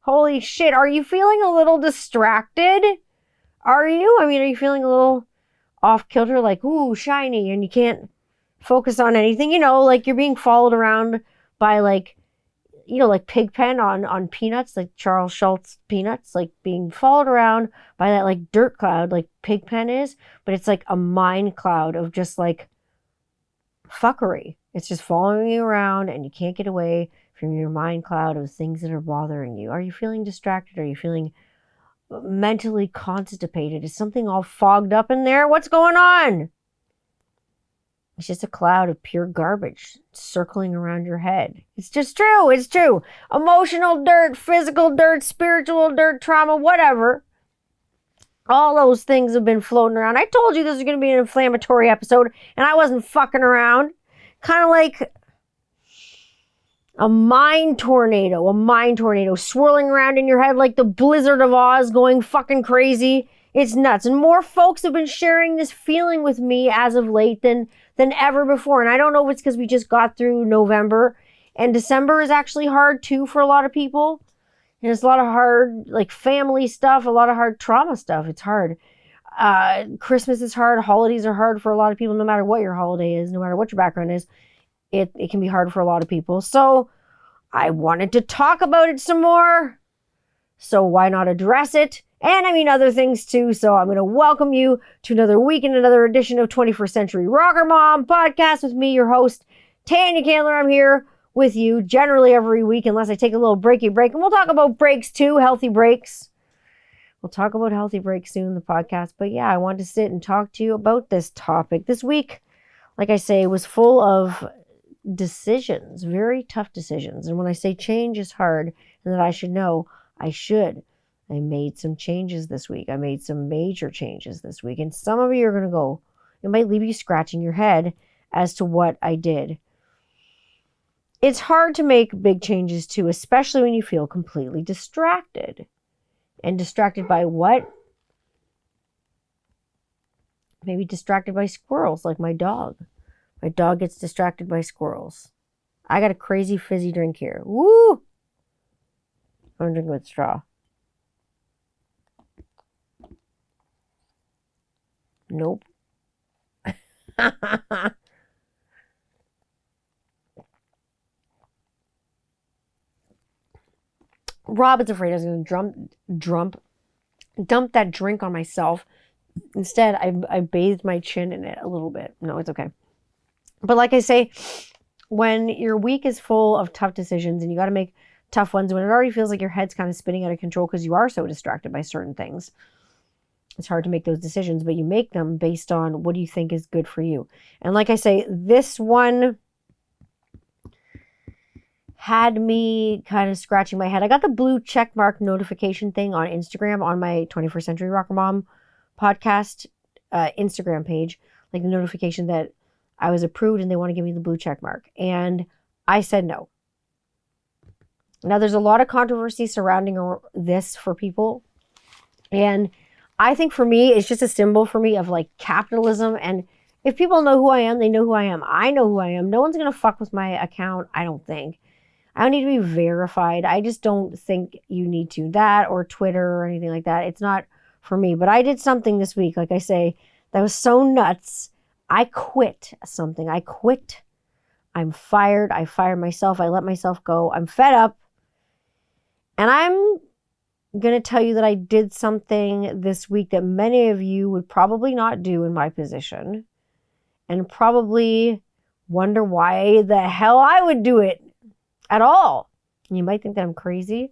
Holy shit. Are you feeling a little distracted? Are you? I mean, are you feeling a little off kilter? Like, ooh, shiny, and you can't focus on anything? You know, like you're being followed around by like, you know, like Pigpen on Peanuts, like Charles Schultz Peanuts, like being followed around by that like dirt cloud like Pigpen is, but it's like a mind cloud of just like fuckery. It's just following you around and you can't get away from your mind cloud of things that are bothering you. Are you feeling distracted? Are you feeling mentally constipated? Is something all fogged up in there? What's going on? It's just a cloud of pure garbage circling around your head. It's just true. It's true. Emotional dirt, physical dirt, spiritual dirt, trauma, whatever. All those things have been floating around. I told you this was going to be an inflammatory episode, and I wasn't fucking around. Kind of like a mind tornado swirling around in your head like the Blizzard of Oz, going fucking crazy. It's nuts. And more folks have been sharing this feeling with me as of late than ever before. And I don't know if it's because we just got through November, and December is actually hard too for a lot of people. And it's a lot of hard, like family stuff, a lot of hard trauma stuff. It's hard. Christmas is hard. Holidays are hard for a lot of people, no matter what your holiday is, no matter what your background is. It can be hard for a lot of people. So I wanted to talk about it some more. So why not address it? And I mean other things too. So I'm going to welcome you to another week and another edition of 21st Century Rocker Mom podcast with me, your host, Tanya Candler. I'm here with you generally every week unless I take a little breaky break. And we'll talk about breaks too, healthy breaks. We'll talk about healthy breaks soon in the podcast. But yeah, I wanted to sit and talk to you about this topic. This week, like I say, was full of decisions, very tough decisions. And when I say change is hard and that I should know, I should. I made some changes this week. I made some major changes this week. And some of you are going to go, it might leave you scratching your head as to what I did. It's hard to make big changes too, especially when you feel completely distracted. And distracted by what? Maybe distracted by squirrels, like my dog. My dog gets distracted by squirrels. I got a crazy fizzy drink here. Woo! I'm drinking with straw. Nope. Robin's afraid I was going to dump that drink on myself. Instead, I bathed my chin in it a little bit. No, it's okay. But like I say, when your week is full of tough decisions and you got to make tough ones, when it already feels like your head's kind of spinning out of control because you are so distracted by certain things, it's hard to make those decisions, but you make them based on what do you think is good for you. And like I say, this one had me kind of scratching my head. I got the blue check mark notification thing on Instagram on my 21st Century Rocker Mom podcast Instagram page, like the notification that I was approved and they want to give me the blue check mark. And I said no. Now there's a lot of controversy surrounding this for people. And I think for me, it's just a symbol for me of like capitalism. And if people know who I am, they know who I am. I know who I am. No one's going to fuck with my account, I don't think. I don't need to be verified. I just don't think you need to. That or Twitter or anything like that. It's not for me. But I did something this week, like I say, that was so nuts. I quit something. I quit. I'm fired. I fired myself. I let myself go. I'm fed up. And I'm going to tell you that I did something this week that many of you would probably not do in my position and probably wonder why the hell I would do it at all. You might think that I'm crazy.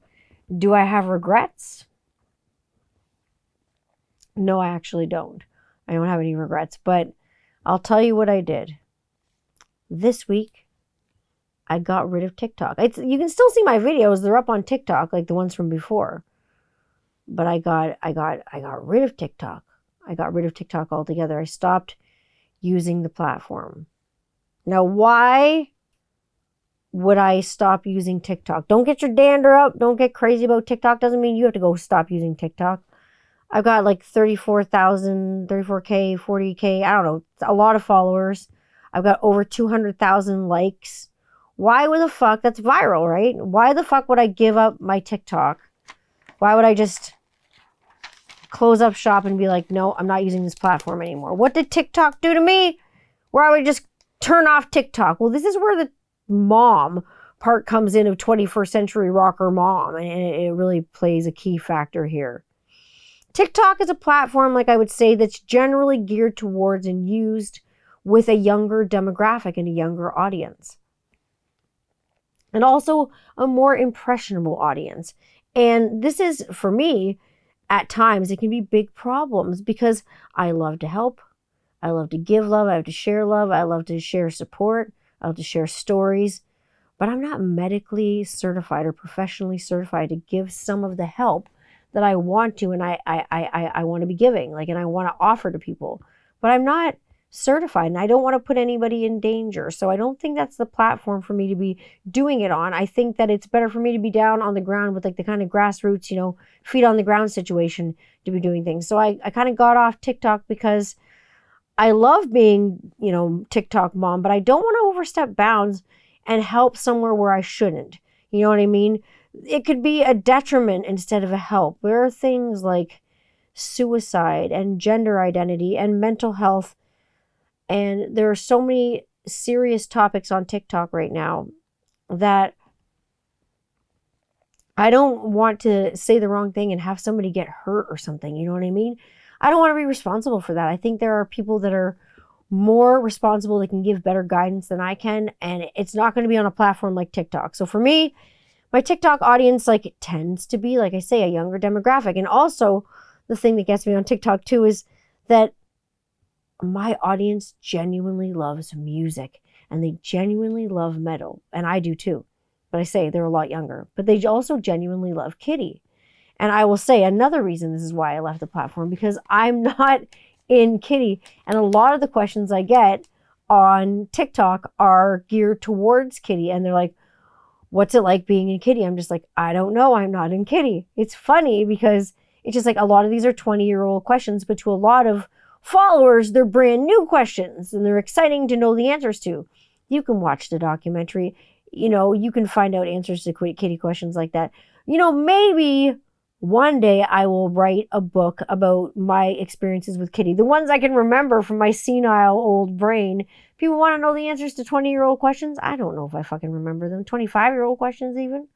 Do I have regrets? No, I actually don't. I don't have any regrets, but I'll tell you what I did. This week, I got rid of TikTok. You can still see my videos. They're up on TikTok, like the ones from before. But I got rid of TikTok. I got rid of TikTok altogether. I stopped using the platform. Now, why would I stop using TikTok? Don't get your dander up. Don't get crazy about TikTok. Doesn't mean you have to go stop using TikTok. I've got like 34,000, 34K, 40K, I don't know, a lot of followers. I've got over 200,000 likes. Why the fuck? That's viral, right? Why the fuck would I give up my TikTok Why would I just close up shop and be like, no, I'm not using this platform anymore? What did TikTok do to me? Where I would just turn off TikTok. Well, this is where the mom part comes in of 21st century rocker mom. And it really plays a key factor here. TikTok is a platform, like I would say, that's generally geared towards and used with a younger demographic and a younger audience. And also a more impressionable audience. And this is, for me, at times, it can be big problems because I love to help. I love to give love. I love to share love. I love to share support. I love to share stories. But I'm not medically certified or professionally certified to give some of the help that I want to, and I want to be giving, like, and I want to offer to people. But I'm not certified, and I don't want to put anybody in danger. So I don't think that's the platform for me to be doing it on. I think that it's better for me to be down on the ground with like the kind of grassroots, feet on the ground situation to be doing things. So I kind of got off TikTok because I love being, TikTok mom, but I don't want to overstep bounds and help somewhere where I shouldn't. You know what I mean? It could be a detriment instead of a help. There are things like suicide and gender identity and mental health. And there are so many serious topics on TikTok right now that I don't want to say the wrong thing and have somebody get hurt or something. You know what I mean? I don't want to be responsible for that. I think there are people that are more responsible, that can give better guidance than I can. And it's not going to be on a platform like TikTok. So for me, my TikTok audience, it tends to be, like I say, a younger demographic. And also, the thing that gets me on TikTok too is that my audience genuinely loves music and they genuinely love metal. And I do too. But I say they're a lot younger. But they also genuinely love Kittie. And I will say another reason this is why I left the platform, because I'm not in Kittie. And a lot of the questions I get on TikTok are geared towards Kittie. And they're like, what's it like being in Kittie? I'm just like, I don't know. I'm not in Kittie. It's funny because it's just like a lot of these are 20-year-old questions, but to a lot of followers, they're brand new questions and they're exciting to know the answers to. You can watch the documentary. You can find out answers to Kittie questions like that. Maybe one day I will write a book about my experiences with Kittie, the ones I can remember from my senile old brain. People want to know the answers to 20-year-old questions. I don't know if I fucking remember them. 25-year-old questions even.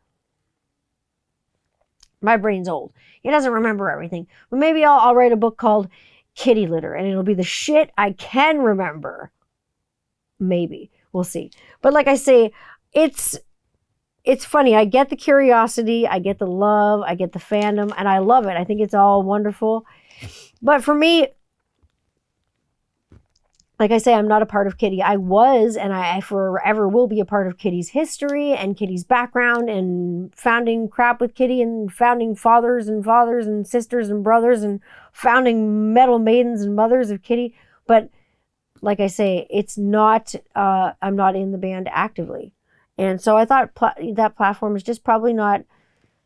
My brain's old. It doesn't remember everything. But maybe I'll write a book called Kittie Litter, and it'll be the shit I can remember. Maybe. We'll see. But like I say, it's funny. I get the curiosity. I get the love. I get the fandom. And I love it. I think it's all wonderful. But for me, like I say, I'm not a part of Kittie. I was, and I forever will be a part of Kittie's history and Kittie's background and founding crap with Kittie and founding fathers and sisters and brothers and founding metal maidens and mothers of Kittie. But like I say, it's not, I'm not in the band actively. And so I thought that platform is just probably not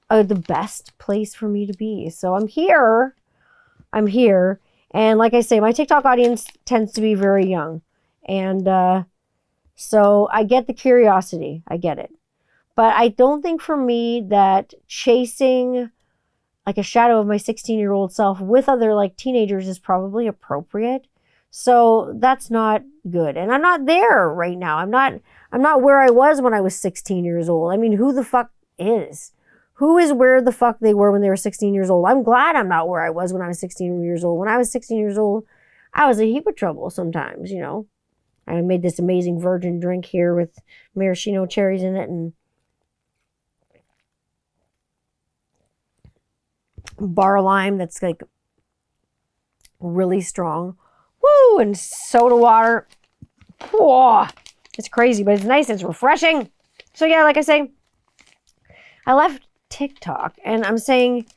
the best place for me to be. So I'm here. And like I say, my TikTok audience tends to be very young. And so I get the curiosity. I get it. But I don't think for me that chasing like a shadow of my 16-year-old self with other like teenagers is probably appropriate. So that's not good. And I'm not there right now. I'm not where I was when I was 16 years old. I mean, who the fuck is? Who is where the fuck they were when they were 16 years old? I'm glad I'm not where I was when I was 16 years old. When I was 16 years old, I was a heap of trouble sometimes, I made this amazing virgin drink here with maraschino cherries in it and bar lime that's like really strong. Woo! And soda water. Whoa! It's crazy, but it's nice. It's refreshing. So yeah, like I say, I left TikTok and I'm saying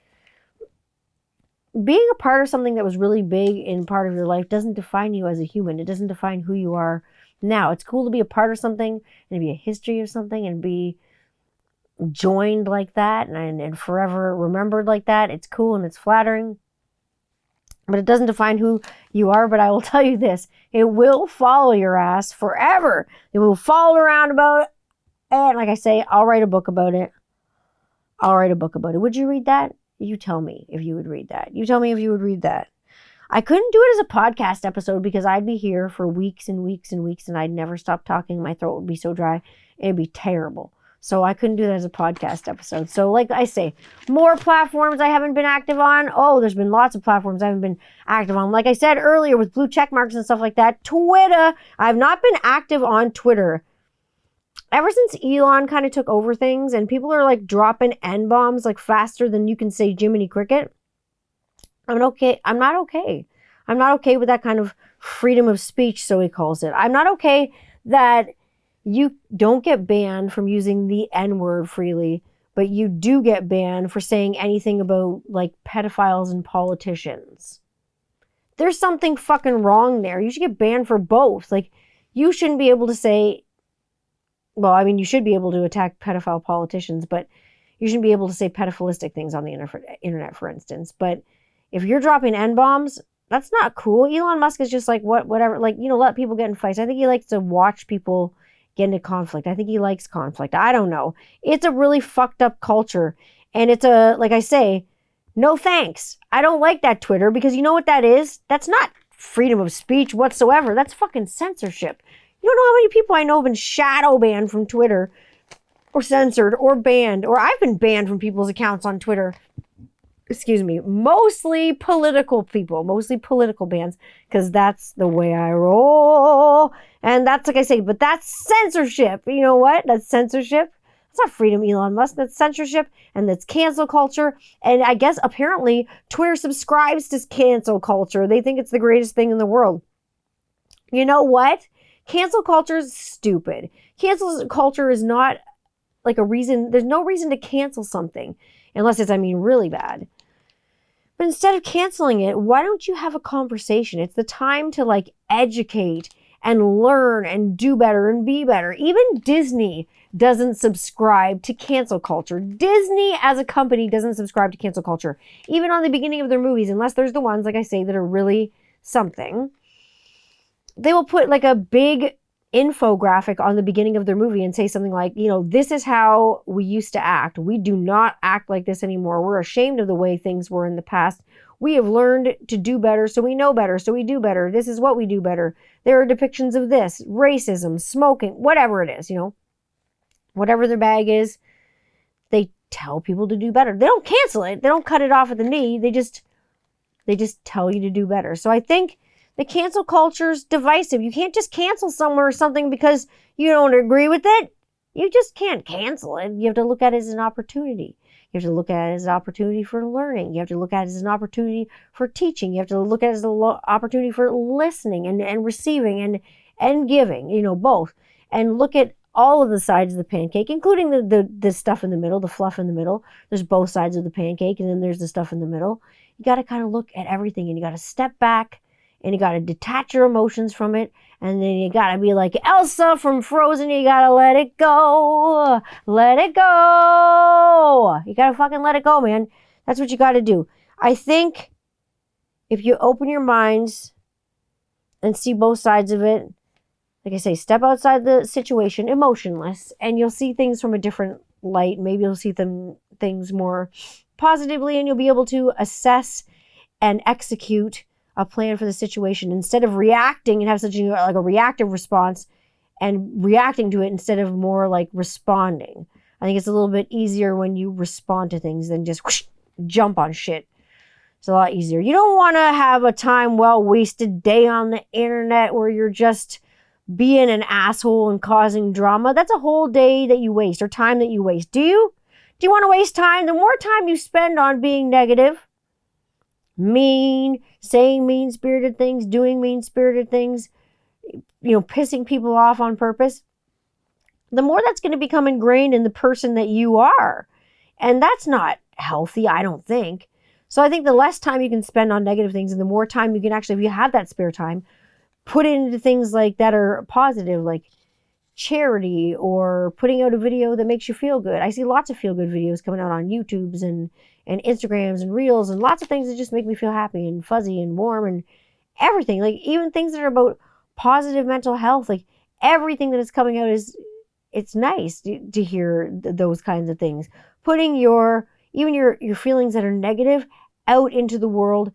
being a part of something that was really big in part of your life doesn't define you as a human. It doesn't define who you are now. It's cool to be a part of something and be a history of something and be joined like that and forever remembered like that. It's cool and it's flattering. But it doesn't define who you are. But I will tell you this. It will follow your ass forever. It will follow around about it. And like I say, I'll write a book about it. Would you read that? You tell me if you would read that. You tell me if you would read that. I couldn't do it as a podcast episode because I'd be here for weeks and weeks and weeks and I'd never stop talking. My throat would be so dry. It'd be terrible. So I couldn't do that as a podcast episode. So like I say, more platforms I haven't been active on. Oh, there's been lots of platforms I haven't been active on. Like I said earlier with blue check marks and stuff like that. Twitter. I've not been active on Twitter. Ever since Elon kind of took over things and people are like dropping N-bombs like faster than you can say Jiminy Cricket. I'm not okay. I'm not okay with that kind of freedom of speech, so he calls it. I'm not okay that you don't get banned from using the N-word freely, but you do get banned for saying anything about like pedophiles and politicians. There's something fucking wrong there. You should get banned for both. Like, you shouldn't be able to say, well, I mean, you should be able to attack pedophile politicians, but you shouldn't be able to say pedophilistic things on the internet, for instance. But if you're dropping N-bombs, that's not cool. Elon Musk is just like, whatever, like, you know, let people get in fights. I think he likes to watch people get into conflict. I think he likes conflict. I don't know. It's a really fucked up culture. And it's like I say, no thanks. I don't like that Twitter because you know what that is? That's not freedom of speech whatsoever. That's fucking censorship. You don't know how many people I know have been shadow banned from Twitter or censored or banned, or I've been banned from people's accounts on Twitter. Excuse me, mostly political people, mostly political bans, because that's the way I roll. And that's like I say, but that's censorship. You know what? That's censorship. That's not freedom, Elon Musk. That's censorship, and that's cancel culture. And I guess apparently Twitter subscribes to cancel culture. They think it's the greatest thing in the world. You know what? Cancel culture is stupid. Cancel culture is not like a reason. There's no reason to cancel something unless it's, I mean, really bad. But instead of canceling it, why don't you have a conversation? It's the time to like educate and learn and do better and be better. Even Disney doesn't subscribe to cancel culture. Disney as a company doesn't subscribe to cancel culture. Even on the beginning of their movies, unless there's the ones, like I say, that are really something, they will put like a big infographic on the beginning of their movie and say something like, you know, this is how we used to act. We do not act like this anymore. We're ashamed of the way things were in the past. We have learned to do better, so we know better, so we do better. This is what we do better. There are depictions of this, racism, smoking, whatever it is, you know, whatever their bag is, they tell people to do better. They don't cancel it. They don't cut it off at the knee. They just tell you to do better. So I think the cancel culture is divisive. You can't just cancel someone or something because you don't agree with it. You just can't cancel it. You have to look at it as an opportunity. You have to look at it as an opportunity for learning. You have to look at it as an opportunity for teaching. You have to look at it as an opportunity for listening and receiving and giving, you know, both. And look at all of the sides of the pancake, including the stuff in the middle, the fluff in the middle. There's both sides of the pancake, and then there's the stuff in the middle. You got to kind of look at everything, and you got to step back, and you got to detach your emotions from it. And then you got to be like Elsa from Frozen. You got to let it go. Let it go. You got to fucking let it go, man. That's what you got to do. I think if you open your minds and see both sides of it, like I say, step outside the situation, emotionless, and you'll see things from a different light. Maybe you'll see things more positively, and you'll be able to assess and execute a plan for the situation instead of reacting and have such a reactive response and reacting to it instead of more like responding. I think it's a little bit easier when you respond to things than just whoosh, jump on shit. It's a lot easier. You don't want to have a time wasted day on the internet where you're just being an asshole and causing drama. That's a whole day that you waste or time that you waste. Do you? Do you want to waste time? The more time you spend on being negative, mean, saying mean-spirited things, doing mean-spirited things, you know, pissing people off on purpose, the more that's going to become ingrained in the person that you are. And that's not healthy, I don't think. So I think the less time you can spend on negative things and the more time you can actually, if you have that spare time, put it into things like that are positive, like charity or putting out a video that makes you feel good. I see lots of feel-good videos coming out on YouTubes and Instagrams and Reels and lots of things that just make me feel happy and fuzzy and warm and everything. Like even things that are about positive mental health, like everything that is coming out it's nice to hear those kinds of things. Putting your even your feelings that are negative out into the world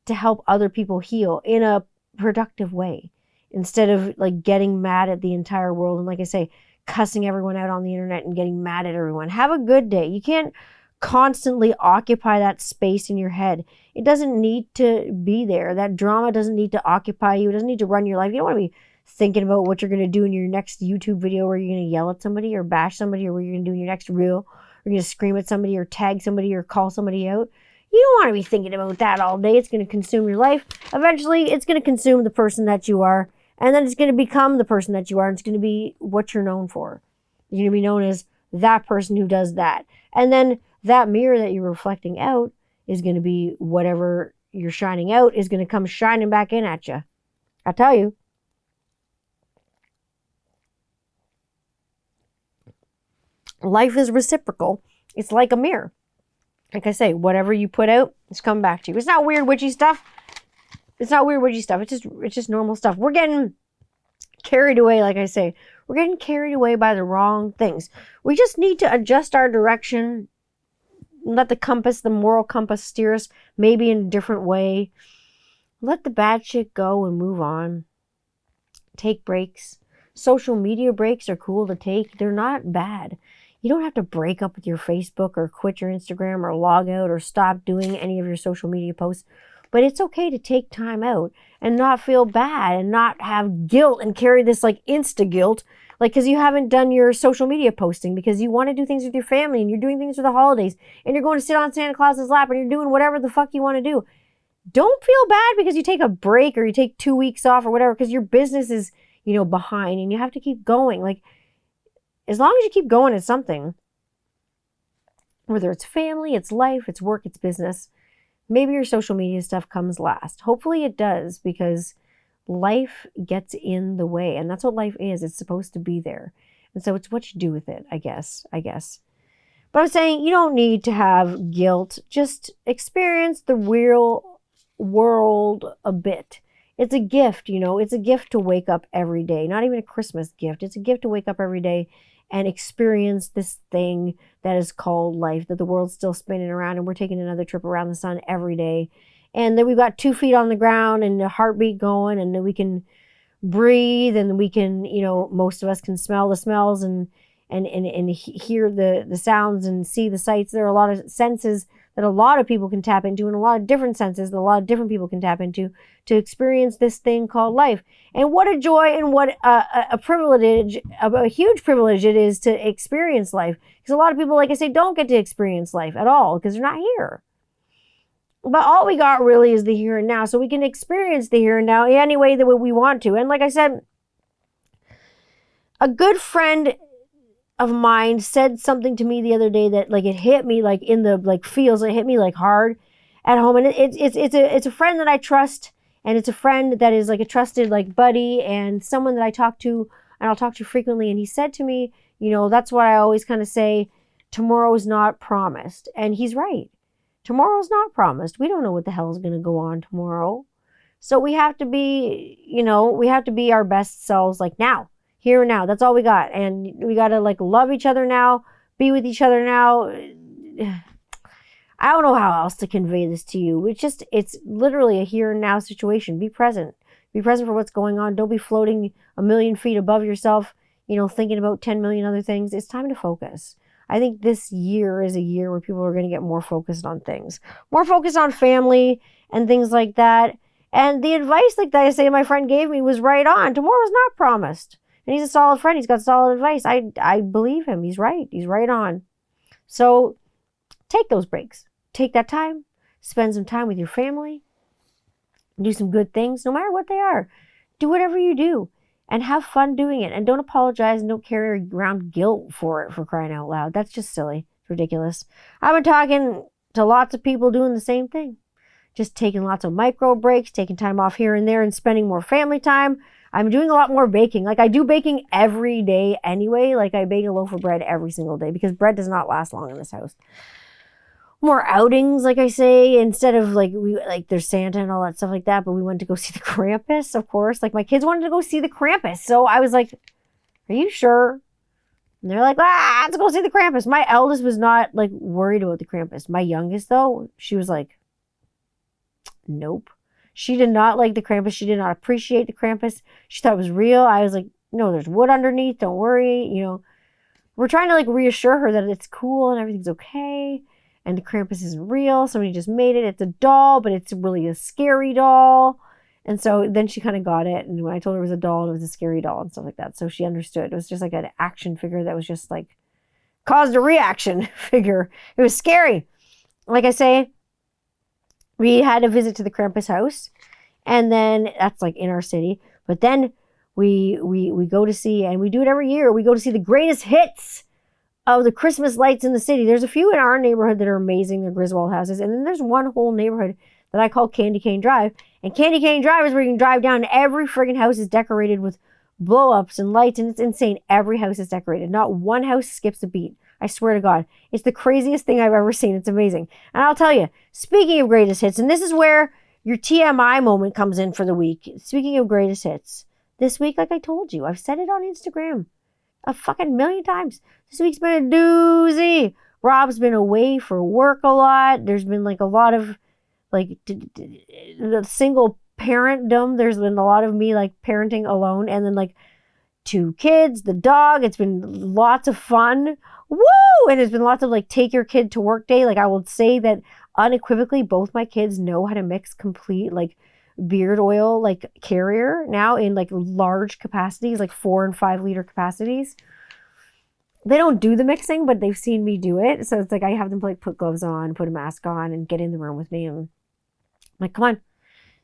to help other people heal in a productive way, instead of like getting mad at the entire world and, like I say, cussing everyone out on the internet and getting mad at everyone. Have a good day. You can't constantly occupy that space in your head. It doesn't need to be there. That drama doesn't need to occupy you. It doesn't need to run your life. You don't want to be thinking about what you're going to do in your next YouTube video, where you're going to yell at somebody or bash somebody, or what you're going to do in your next reel, or you're going to scream at somebody or tag somebody or call somebody out. You don't want to be thinking about that all day. It's going to consume your life. Eventually, it's going to consume the person that you are, and then it's going to become the person that you are, and it's going to be what you're known for. You're going to be known as that person who does that. And then that mirror that you're reflecting out is going to be whatever you're shining out is going to come shining back in at you. I tell you. Life is reciprocal. It's like a mirror. Like I say, whatever you put out, it's coming back to you. It's not weird witchy stuff. It's not weird witchy stuff. It's just normal stuff. We're getting carried away, like I say. We're getting carried away by the wrong things. We just need to adjust our direction. Let the compass, the moral compass, steer us maybe in a different way. Let the bad shit go and move on. Take breaks. Social media breaks are cool to take. They're not bad. You don't have to break up with your Facebook or quit your Instagram or log out or stop doing any of your social media posts. But it's okay to take time out and not feel bad and not have guilt and carry this like insta guilt, like because you haven't done your social media posting because you want to do things with your family and you're doing things for the holidays and you're going to sit on Santa Claus's lap and you're doing whatever the fuck you want to do. Don't feel bad because you take a break or you take 2 weeks off or whatever, because your business is, behind and you have to keep going. Like, as long as you keep going at something, whether it's family, it's life, it's work, it's business, maybe your social media stuff comes last. Hopefully it does, because life gets in the way, and that's what life is. It's supposed to be there. And so it's what you do with it, I guess. But I'm saying you don't need to have guilt. Just experience the real world a bit. It's a gift, it's a gift to wake up every day. Not even a Christmas gift. It's a gift to wake up every day and experience this thing that is called life, that the world's still spinning around and we're taking another trip around the sun every day. And then we've got 2 feet on the ground and a heartbeat going, and then we can breathe, and we can, most of us can smell the smells and hear the sounds and see the sights. There are a lot of senses that a lot of people can tap into, and a lot of different senses that a lot of different people can tap into to experience this thing called life. And what a joy and what a privilege, a huge privilege it is to experience life. Because a lot of people, like I say, don't get to experience life at all because they're not here. But all we got really is the here and now. So we can experience the here and now any way that we want to. And like I said, a good friend of mine said something to me the other day that like it hit me like in the feels. It hit me like hard at home. And it's a friend that I trust, and it's a friend that is like a trusted like buddy and someone that I talk to and I'll talk to frequently. And he said to me, that's what I always kind of say, tomorrow is not promised. And he's right. Tomorrow's not promised. We don't know what the hell is going to go on tomorrow. So we have to be, we have to be our best selves like now. Here and now. That's all we got. And we got to like love each other now, be with each other now. I don't know how else to convey this to you. It's literally a here and now situation. Be present. Be present for what's going on. Don't be floating a million feet above yourself, thinking about 10 million other things. It's time to focus. I think this year is a year where people are going to get more focused on things, more focused on family and things like that. And the advice like that I say my friend gave me was right on. Tomorrow's not promised. And he's a solid friend. He's got solid advice. I believe him. He's right. He's right on. So take those breaks. Take that time. Spend some time with your family. Do some good things, no matter what they are. Do whatever you do. And have fun doing it. And don't apologize and don't carry around guilt for it, for crying out loud. That's just silly. It's ridiculous. I've been talking to lots of people doing the same thing. Just taking lots of micro breaks, taking time off here and there, and spending more family time. I'm doing a lot more baking. Like I do baking every day anyway. Like I bake a loaf of bread every single day because bread does not last long in this house. More outings, like I say, instead of there's Santa and all that stuff like that, but we went to go see the Krampus, of course. Like my kids wanted to go see the Krampus. So I was like, are you sure? And they're like, let's go see the Krampus. My eldest was not like worried about the Krampus. My youngest, though, she was like, nope. She did not like the Krampus. She did not appreciate the Krampus. She thought it was real. I was like, no, there's wood underneath. Don't worry. We're trying to like reassure her that it's cool and everything's okay. And the Krampus isn't real. Somebody just made it. It's a doll, but it's really a scary doll. And so then she kind of got it. And when I told her it was a doll, it was a scary doll and stuff like that. So she understood. It was just like an action figure that was just like caused a reaction figure. It was scary. Like I say, we had a visit to the Krampus house. And then that's like in our city. But then we go to see, and we do it every year, we go to see the greatest hits of the Christmas lights in the city. There's a few in our neighborhood that are amazing. They're Griswold houses. And then there's one whole neighborhood that I call Candy Cane Drive. And Candy Cane Drive is where you can drive down and every friggin' house is decorated with blow-ups and lights. And it's insane. Every house is decorated. Not one house skips a beat. I swear to God. It's the craziest thing I've ever seen. It's amazing. And I'll tell you, speaking of greatest hits, and this is where your TMI moment comes in for the week. Speaking of greatest hits, this week, like I told you, I've said it on Instagram a fucking million times. This week's been a doozy. Rob's been away for work a lot. There's been like a lot of like the single parentdom. There's been a lot of me like parenting alone, and then like 2 kids, the dog. It's been lots of fun. Woo! And there's been lots of like take your kid to work day. Like I will say that unequivocally, both my kids know how to mix complete like beard oil like carrier now in like large capacities, like 4 and 5 liter capacities. They don't do the mixing, but they've seen me do it. So it's like I have them like put gloves on, put a mask on, and get in the room with me. And I'm like, come on.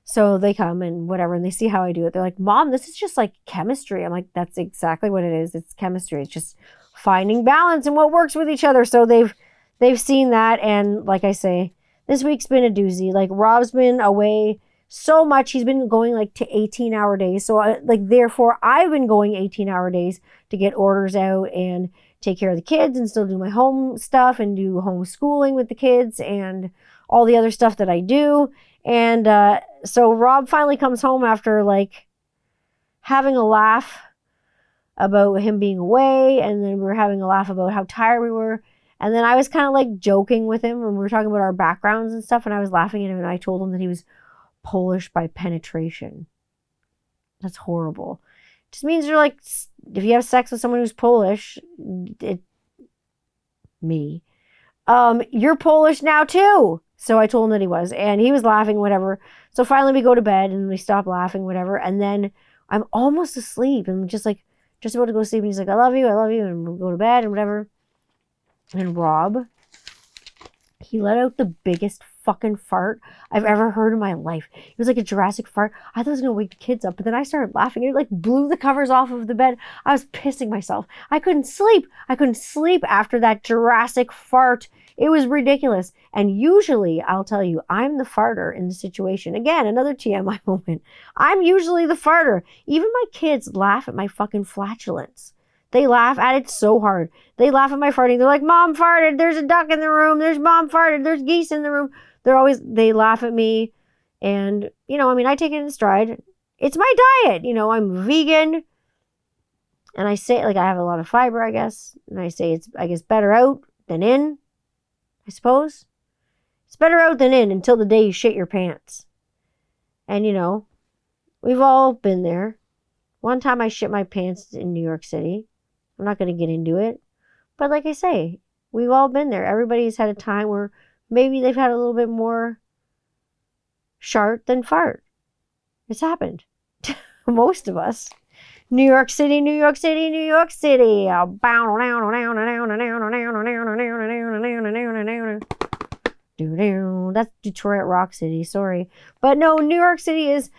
So they come and whatever, and they see how I do it. They're like, Mom, this is just like chemistry. I'm like, that's exactly what it is. It's chemistry. It's just finding balance and what works with each other. So they've seen that. And like I say, this week's been a doozy. Like Rob's been away so much. He's been going like to 18-hour days. So therefore I've been going 18-hour days to get orders out and take care of the kids and still do my home stuff and do homeschooling with the kids and all the other stuff that I do. And so Rob finally comes home after like having a laugh about him being away. And then we were having a laugh about how tired we were. And then I was kind of like joking with him when we were talking about our backgrounds and stuff. And I was laughing at him and I told him that he was Polish by penetration. That's horrible. It just means you're like, if you have sex with someone who's Polish, you're Polish now too. So I told him that he was, and he was laughing, whatever. So finally we go to bed and we stop laughing, whatever. And then I'm almost asleep and just about to go to sleep. And he's like, I love you. And we'll go to bed and whatever. And Rob, he let out the biggest fucking fart I've ever heard in my life. It was like a Jurassic fart. I thought it was going to wake the kids up, but then I started laughing. It like blew the covers off of the bed. I was pissing myself. I couldn't sleep. After that Jurassic fart. It was ridiculous. And usually, I'll tell you, I'm the farter in the situation. Again, another TMI moment. I'm usually the farter. Even my kids laugh at my fucking flatulence. They laugh at it so hard. They laugh at my farting. They're like, Mom farted. There's a duck in the room. There's Mom farted. There's geese in the room. They laugh at me. And, I take it in stride. It's my diet. I'm vegan. And I say, like, I have a lot of fiber, I guess. And I say it's, I guess, better out than in, I suppose. It's better out than in until the day you shit your pants. And, we've all been there. One time I shit my pants in New York City. I'm not going to get into it. But like I say, we've all been there. Everybody's had a time where maybe they've had a little bit more shart than fart. It's happened. Most of us. New York City, New York City, New York City. That's Detroit Rock City, sorry. But no, New York City is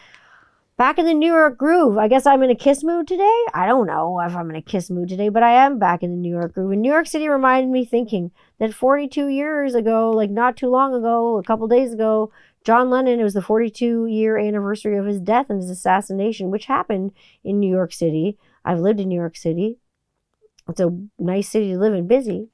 back in the New York groove. I guess I'm in a kiss mood today. I don't know if I'm in a kiss mood today, but I am back in the New York groove. And New York City reminded me thinking that 42 years ago, like not too long ago, a couple days ago, John Lennon, it was the 42-year anniversary of his death and his assassination, which happened in New York City. I've lived in New York City. It's a nice city to live in, busy.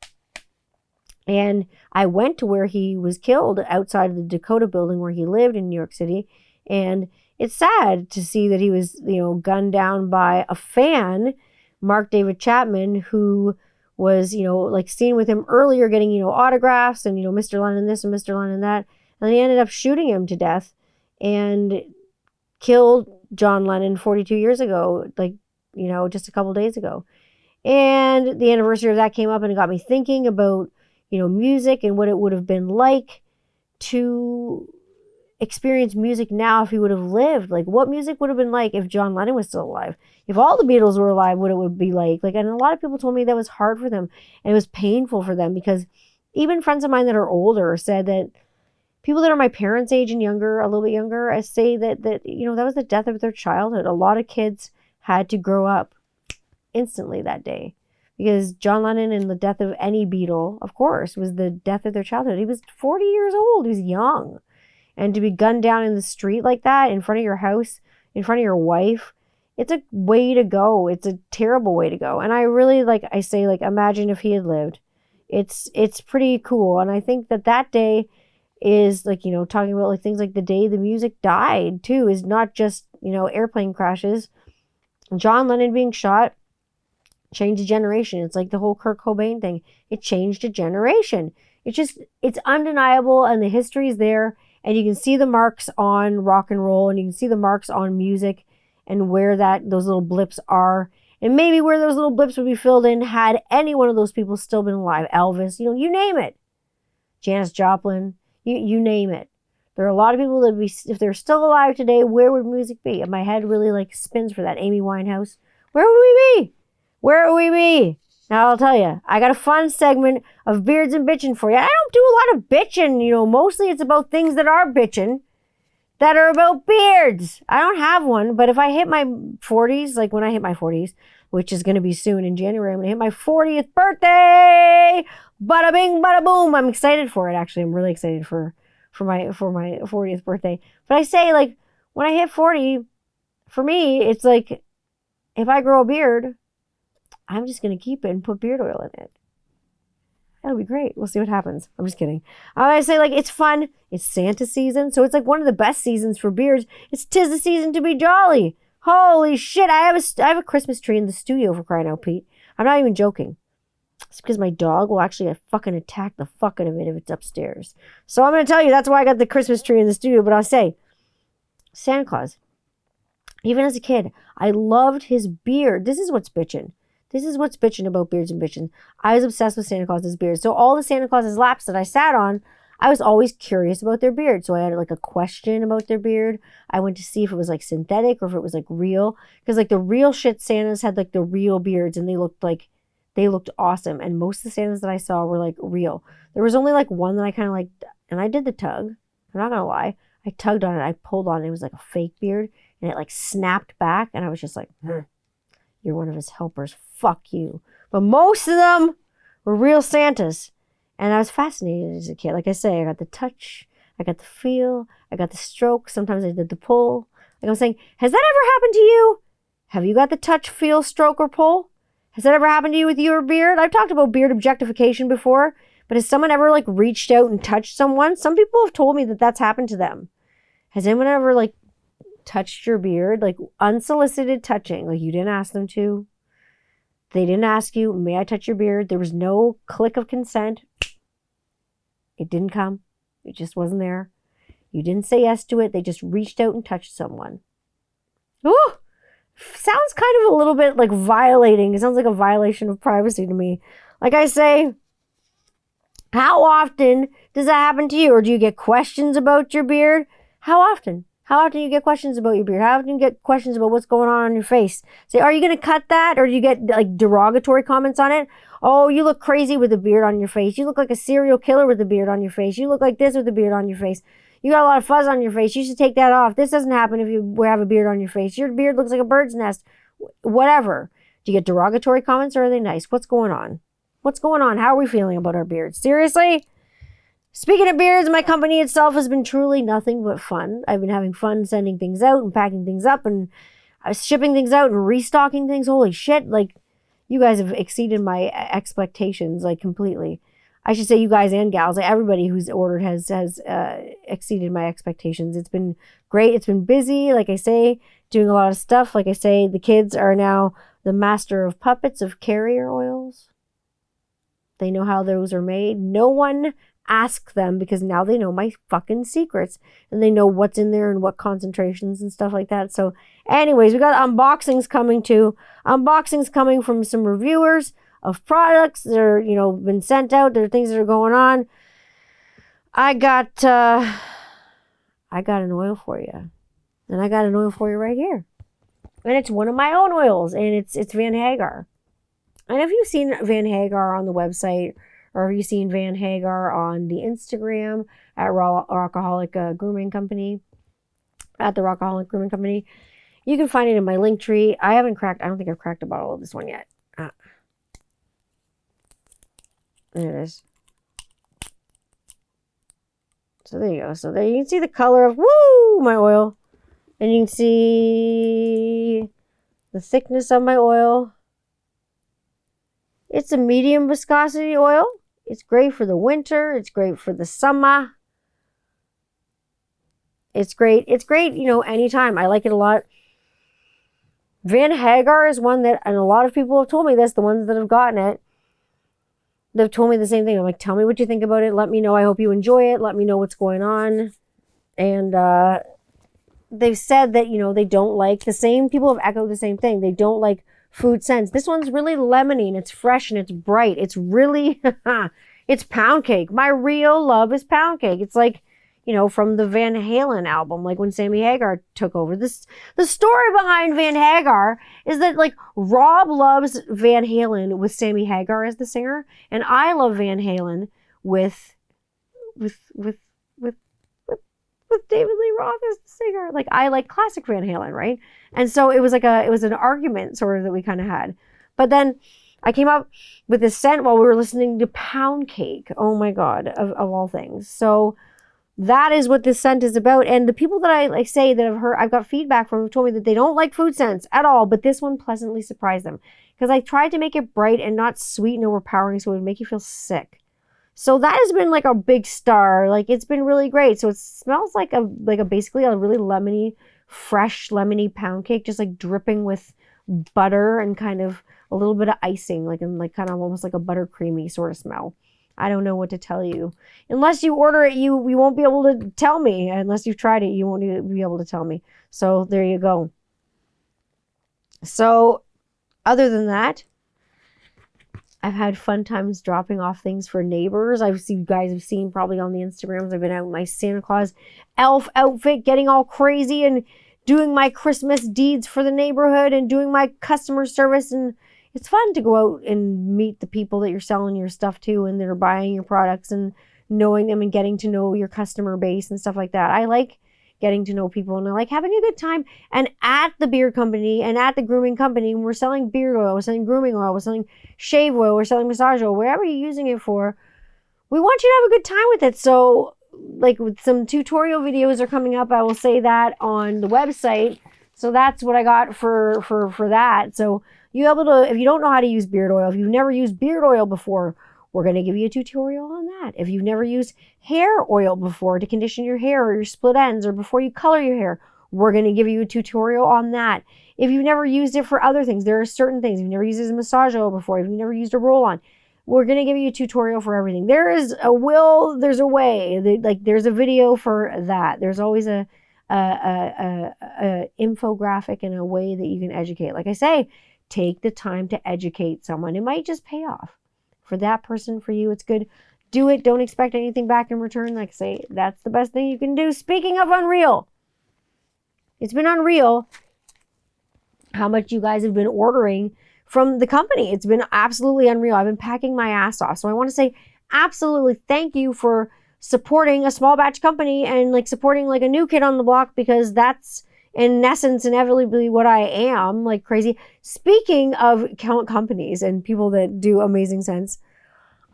And I went to where he was killed outside of the Dakota building where he lived in New York City. And it's sad to see that he was, gunned down by a fan, Mark David Chapman, who was, like seen with him earlier getting, autographs and, Mr. Lennon this and Mr. Lennon that. And he ended up shooting him to death and killed John Lennon 42 years ago, like, just a couple days ago. And the anniversary of that came up and it got me thinking about, music and what it would have been like to experience music now if he would have lived. Like, what music would have been like if John Lennon was still alive? If all the Beatles were alive, what it would be like? And a lot of people told me that was hard for them and it was painful for them, because even friends of mine that are older said that people that are my parents' age and younger, a little bit younger, I say that that was the death of their childhood. A lot of kids had to grow up instantly that day, because John Lennon and the death of any Beatle, of course, was the death of their childhood. He was 40 years old. He was young. And to be gunned down in the street like that, in front of your house, in front of your wife, it's a way to go. It's a terrible way to go. And I really, imagine if he had lived. It's pretty cool. And I think that day is, talking about, things like the day the music died, too, is not just, airplane crashes. John Lennon being shot changed a generation. It's like the whole Kurt Cobain thing. It changed a generation. It's undeniable, and the history is there. And you can see the marks on rock and roll, and you can see the marks on music, and where those little blips are, and maybe where those little blips would be filled in had any one of those people still been alive. Elvis, you name it. Janis Joplin, you name it. There are a lot of people that if they're still alive today, where would music be? And my head really spins for that. Amy Winehouse, where would we be? Where would we be? Now I'll tell you, I got a fun segment of Beards and Bitchin for you. I don't do a lot of bitching, mostly it's about things that are bitching, that are about beards. I don't have one, but if I hit my 40s, like when I hit my 40s, which is going to be soon in January, I'm going to hit my 40th birthday. Bada bing, bada boom. I'm excited for it, actually. I'm really excited for my 40th birthday. But I say, when I hit 40, for me, it's like, if I grow a beard, I'm just going to keep it and put beard oil in it. That'll be great. We'll see what happens. I'm just kidding. I say, it's fun. It's Santa season. So it's one of the best seasons for beards. It's 'tis the season to be jolly. Holy shit. I have a Christmas tree in the studio, for crying out, Pete. I'm not even joking. It's because my dog will actually fucking attack the fuck out of it if it's upstairs. So I'm going to tell you, that's why I got the Christmas tree in the studio. But I'll say, Santa Claus, even as a kid, I loved his beard. This is what's bitchin'. This is what's bitching about Beards and Bitchin'. I was obsessed with Santa Claus's beard. So all the Santa Claus's laps that I sat on, I was always curious about their beard. So I had a question about their beard. I went to see if it was synthetic or if it was real. Because the real shit Santas had the real beards, and they looked awesome. And most of the Santas that I saw were real. There was only one that I kind of and I did the tug. I'm not going to lie. I tugged on it. I pulled on it. It was a fake beard, and it snapped back. And I was just you're one of his helpers. Fuck you. But most of them were real Santas. And I was fascinated as a kid. Like I say, I got the touch, I got the feel, I got the stroke. Sometimes I did the pull. I'm saying, has that ever happened to you? Have you got the touch, feel, stroke, or pull? Has that ever happened to you with your beard? I've talked about beard objectification before, but has someone ever reached out and touched someone? Some people have told me that that's happened to them. Has anyone ever touched your beard? Unsolicited touching, you didn't ask them to. They didn't ask you, may I touch your beard? There was no click of consent. It didn't come. It just wasn't there. You didn't say yes to it. They just reached out and touched someone. Ooh! Sounds kind of a little bit violating. It sounds like a violation of privacy to me. Like I say, how often does that happen to you? Or do you get questions about your beard? How often? How often do you get questions about your beard? How often do you get questions about what's going on your face? Say, are you going to cut that? Or do you get derogatory comments on it? Oh, you look crazy with a beard on your face. You look like a serial killer with a beard on your face. You look like this with a beard on your face. You got a lot of fuzz on your face. You should take that off. This doesn't happen if you have a beard on your face. Your beard looks like a bird's nest. Whatever. Do you get derogatory comments, or are they nice? What's going on? What's going on? How are we feeling about our beards? Seriously? Speaking of beards, my company itself has been truly nothing but fun. I've been having fun sending things out and packing things up and shipping things out and restocking things. Holy shit. You guys have exceeded my expectations, completely. I should say you guys and gals. Everybody who's ordered has exceeded my expectations. It's been great. It's been busy. Like I say, doing a lot of stuff. Like I say, the kids are now the master of puppets of carrier oils. They know how those are made. No one ask them because now they know my fucking secrets and they know what's in there and what concentrations and stuff like that. So anyways, we got unboxings coming too. Unboxings coming from some reviewers of products that are, been sent out. There are things that are going on. I got an oil for you. And I got an oil for you right here. And it's one of my own oils, and it's Van Hagar. And if you've seen Van Hagar on the website, or have you seen Van Hagar on the Instagram at Rockaholic Grooming Company, at the Rockaholic Grooming Company, you can find it in my link tree. I don't think I've cracked a bottle of this one yet. There it is. So there you go. So there you can see the color of, my oil. And you can see the thickness of my oil. It's a medium viscosity oil. It's great for the winter. It's great for the summer. It's great, anytime. I like it a lot. Van Hagar is one that, and a lot of people have told me this, the ones that have gotten it, they've told me the same thing. I'm like, tell me what you think about it. Let me know. I hope you enjoy it. Let me know what's going on. And they've said that, they don't like, the same people have echoed the same thing. They don't like food scents. This one's really lemony and it's fresh and it's bright. It's really, it's pound cake. My real love is pound cake. It's like, from the Van Halen album, like when Sammy Hagar took over. The story behind Van Hagar is that like Rob loves Van Halen with Sammy Hagar as the singer, and I love Van Halen with David Lee Roth as the singer. Like I like classic Van Halen, right? And so it was an argument sort of that we kind of had. But then I came up with this scent while we were listening to Pound Cake. Oh my God, of all things. So that is what this scent is about. And the people that I say that I've got feedback from have told me that they don't like food scents at all, but this one pleasantly surprised them because I tried to make it bright and not sweet and overpowering so it would make you feel sick. So that has been like a big star. Like it's been really great. So it smells like basically a really lemony, fresh lemony pound cake, just like dripping with butter and kind of a little bit of icing, like kind of almost like a buttercreamy sort of smell. I don't know what to tell you. Unless you order it, you won't be able to tell me. Unless you've tried it, you won't be able to tell me. So there you go. So other than that, I've had fun times dropping off things for neighbors. You guys have seen probably on the Instagrams. I've been out in my Santa Claus elf outfit, getting all crazy and doing my Christmas deeds for the neighborhood and doing my customer service. And it's fun to go out and meet the people that you're selling your stuff to and that are buying your products and knowing them and getting to know your customer base and stuff like that. I like getting to know people and I like having a good time. And at the beard company and at the grooming company, when we're selling beard oil, we're selling grooming oil, we're selling shave oil, we're selling massage oil, wherever you're using it for, we want you to have a good time with it. So like with some tutorial videos are coming up, I will say that on the website. So that's what I got for that. So you're able to, if you don't know how to use beard oil, if you've never used beard oil before, we're going to give you a tutorial on that. If you've never used hair oil before to condition your hair or your split ends or before you color your hair, we're going to give you a tutorial on that. If you've never used it for other things, there are certain things. If you've never used it as a massage oil before, if you've never used a roll-on, we're going to give you a tutorial for everything. There is a will, there's a way. There's a video for that. There's always a infographic and a way that you can educate. Like I say, take the time to educate someone. It might just pay off. For that person, for you, it's good. Do it. Don't expect anything back in return. Like I say, that's the best thing you can do. Speaking of unreal, it's been unreal how much you guys have been ordering from the company. It's been absolutely unreal. I've been packing my ass off. So I want to say absolutely thank you for supporting a small batch company and like supporting like a new kid on the block, because that's in essence inevitably what I am, like crazy. Speaking of companies and people that do amazing scents,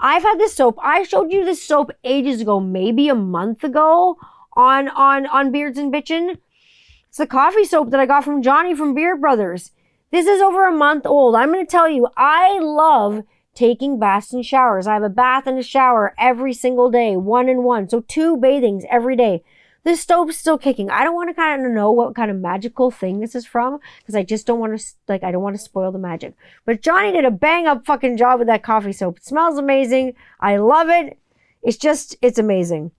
I've had this soap. I showed you this soap ages ago, maybe a month ago on Beards N Bitchin. It's the coffee soap that I got from Johnny from Beard Brothers. This is over a month old. I'm going to tell you, I love taking baths and showers. I have a bath and a shower every single day, 1 and 1. So 2 bathings every day. This stove's still kicking. I don't want to kind of know what kind of magical thing this is from because I just don't want to, like, I don't want to spoil the magic. But Johnny did a bang up fucking job with that coffee soap. It smells amazing. I love it. It's amazing.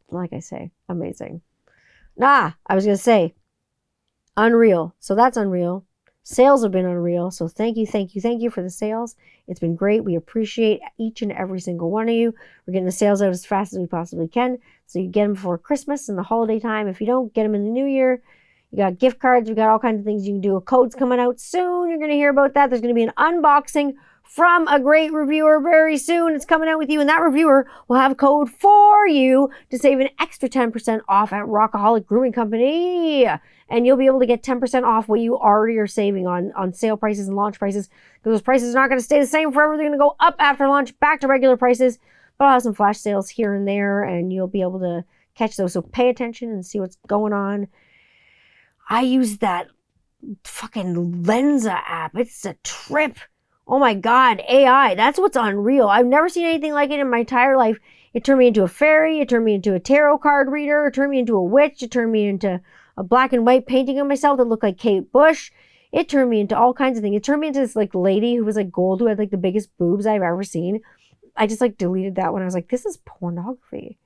Like I say, amazing. I was going to say, unreal. So that's unreal. Sales have been unreal. So thank you for the sales. It's been great. We appreciate each and every single one of you. We're getting the sales out as fast as we possibly can. So you get them before Christmas and the holiday time. If you don't, get them in the new year. You got gift cards. We got all kinds of things you can do. A code's coming out soon. You're going to hear about that. There's going to be an unboxing from a great reviewer very soon. It's coming out with you, and that reviewer will have a code for you to save an extra 10% off at Rockaholic Grooming Company. And you'll be able to get 10% off what you already are saving on sale prices and launch prices, because those prices are not going to stay the same forever. They're going to go up after launch, back to regular prices. But I'll have some flash sales here and there, and you'll be able to catch those. So pay attention and see what's going on. I use that fucking Lensa app. It's a trip. Oh my God, AI, that's what's unreal. I've never seen anything like it in my entire life. It turned me into a fairy. It turned me into a tarot card reader. It turned me into a witch. It turned me into a black and white painting of myself that looked like Kate Bush. It turned me into all kinds of things. It turned me into this like lady who was like gold, who had like the biggest boobs I've ever seen. I just like deleted that one. I was like, this is pornography.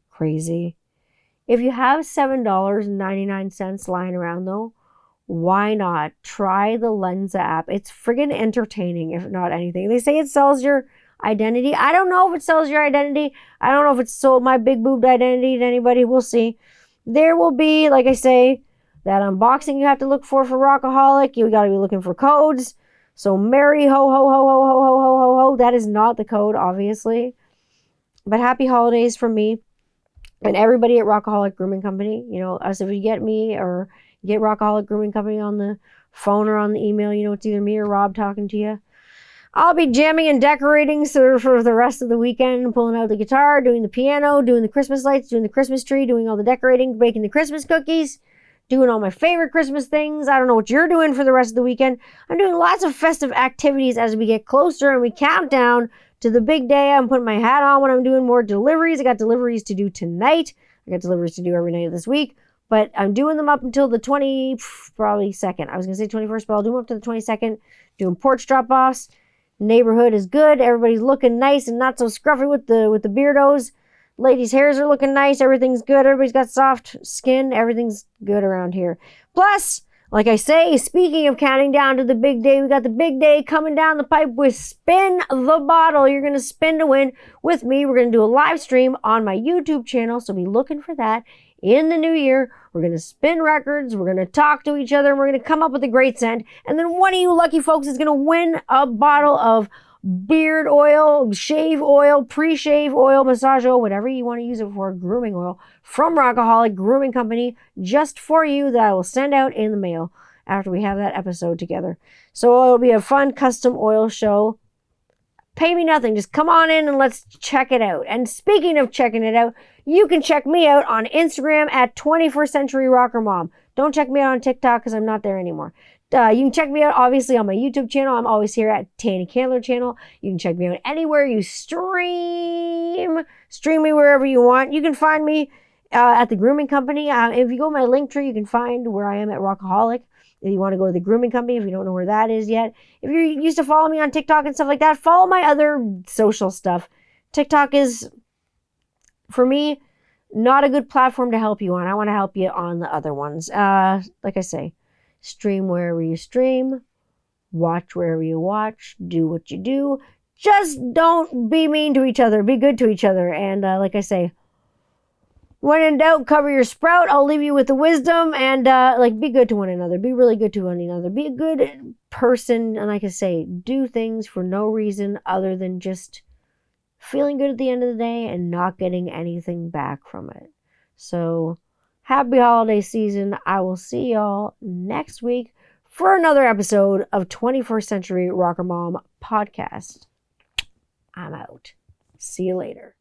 Crazy. If you have $7.99 lying around though, why not try the Lensa app? It's friggin' entertaining, if not anything. They say it sells your identity. I don't know if it sells your identity. I don't know if it's sold my big boobed identity to anybody. We'll see. There will be, like I say, that unboxing you have to look for Rockaholic. You gotta be looking for codes. So merry ho ho ho ho ho ho ho ho ho. That is not the code, obviously. But happy holidays from me and everybody at Rockaholic Grooming Company. You know, as if you get me or get Rockaholic Grooming Company on the phone or on the email, you know, it's either me or Rob talking to you. I'll be jamming and decorating for the rest of the weekend, pulling out the guitar, doing the piano, doing the Christmas lights, doing the Christmas tree, doing all the decorating, baking the Christmas cookies, doing all my favorite Christmas things. I don't know what you're doing for the rest of the weekend. I'm doing lots of festive activities as we get closer and we count down to the big day. I'm putting my hat on when I'm doing more deliveries. I got deliveries to do tonight. I got deliveries to do every night of this week. But I'm doing them up until the 2nd. I was going to say 21st, but I'll do them up to the 22nd. Doing porch drop-offs. Neighborhood is good. Everybody's looking nice and not so scruffy with the beardos. Ladies' hairs are looking nice. Everything's good. Everybody's got soft skin. Everything's good around here. Plus, like I say, speaking of counting down to the big day, we got the big day coming down the pipe with Spin the Bottle. You're going to spin to win with me. We're going to do a live stream on my YouTube channel, so be looking for that. In the new year, we're going to spin records, we're going to talk to each other, and we're going to come up with a great scent. And then one of you lucky folks is going to win a bottle of beard oil, shave oil, pre-shave oil, massage oil, whatever you want to use it for, grooming oil, from Rockaholic Grooming Company, just for you, that I will send out in the mail after we have that episode together. So it'll be a fun custom oil show. Pay me nothing. Just come on in and let's check it out. And speaking of checking it out, you can check me out on Instagram at 21st Century Rocker Mom. Don't check me out on TikTok because I'm not there anymore. You can check me out, obviously, on my YouTube channel. I'm always here at Tanny Candler channel. You can check me out anywhere you stream. Stream me wherever you want. You can find me at the Grooming Company. If you go to my link tree, you can find where I am at Rockaholic. If you want to go to the Grooming Company, if you don't know where that is yet. If you used to follow me on TikTok and stuff like that, follow my other social stuff. TikTok is, for me, not a good platform to help you on. I want to help you on the other ones. Like I say, stream wherever you stream. Watch wherever you watch. Do what you do. Just don't be mean to each other. Be good to each other. And like I say, when in doubt, cover your sprout. I'll leave you with the wisdom and be good to one another. Be really good to one another. Be a good person. And like I say, do things for no reason other than just feeling good at the end of the day and not getting anything back from it. So happy holiday season. I will see y'all next week for another episode of 21st Century Rocker Mom podcast. I'm out. See you later.